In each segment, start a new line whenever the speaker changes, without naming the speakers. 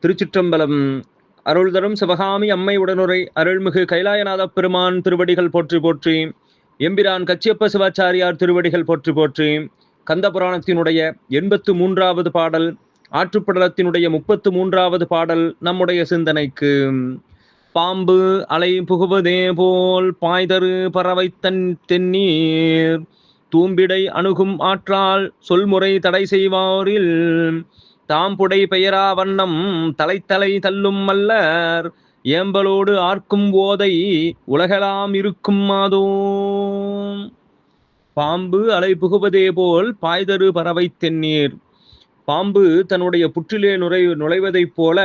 திருச்சிற்றம்பலம். அருள் தரும் சிவகாமி அம்மை உடனுரை அருள்மிகு கைலாயநாத பெருமான் திருவடிகள் போற்றி போற்றி. எம்பிரான் கச்சியப்ப சிவாச்சாரியார் திருவடிகள் போற்றி போற்றி. கந்த புராணத்தினுடைய 83வது பாடல், ஆற்றுப்படலத்தினுடைய 33வது பாடல் நம்முடைய சிந்தனைக்கு. பாம்பு அலை புகுவதே போல் பாய்தரு பறவை தென்னீர் தூம்பிடை அணுகும் ஆற்றால் சொல்முறை தடை செய்வாரில் தாம்புடை பெயரா வண்ணம் தலைத்தலை தள்ளும் மல்லர் ஏம்பலோடு ஆர்க்கும் ஓதை உலகெல்லாம் இருக்கும் மாதோ. பாம்பு அலை புகுவதே போல் பாய்தரு பறவை தென்னீர். பாம்பு தன்னுடைய புற்றிலே நுழைவதைப் போல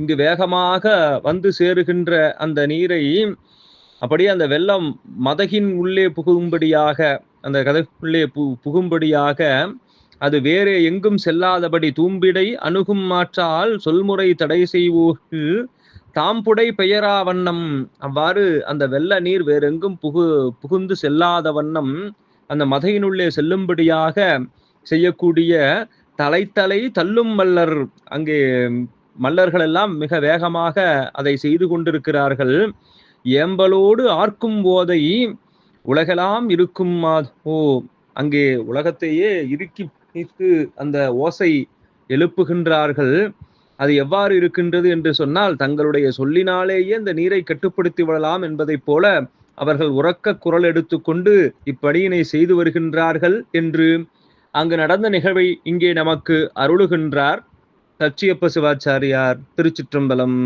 இங்கு வேகமாக வந்து சேருகின்ற அந்த நீரை அப்படியே அந்த வெள்ளம் மதகின் உள்ளே புகும்படியாக, அந்த கதைக்குள்ளே புகும்படியாக அது வேறே எங்கும் செல்லாதபடி தூம்பிடை அணுகும் மாற்றால் சொல்முறை தடை செய்வோர்கள் தாம்புடை பெயரா வண்ணம், அவ்வாறு அந்த வெள்ள நீர் வேறெங்கும் புகுந்து செல்லாத வண்ணம் அந்த மதையினுள்ளே செல்லும்படியாக செய்யக்கூடிய தலைத்தலை தள்ளும் மல்லர், அங்கே மல்லர்கள் எல்லாம் மிக வேகமாக அதை செய்து கொண்டிருக்கிறார்கள். ஏம்பலோடு ஆர்க்கும் போதை உலகெல்லாம் இருக்கும் மாதோ, அங்கே உலகத்தையே இறுக்கி பிடித்து அந்த ஓசை எழுப்புகின்றார்கள். அது எவ்வாறு இருக்கின்றது என்று சொன்னால், தங்களுடைய சொல்லினாலேயே அந்த நீரை கட்டுப்படுத்தி விடலாம் என்பதைப் போல அவர்கள் உரக்க குரல் எடுத்துக்கொண்டு இப்பணியினை செய்து வருகின்றார்கள் என்று அங்கு நடந்த நிகழ்வை இங்கே நமக்கு அருளுகின்றார் கச்சியப்ப சிவாச்சாரியார். திருச்சிற்றம்பலம்.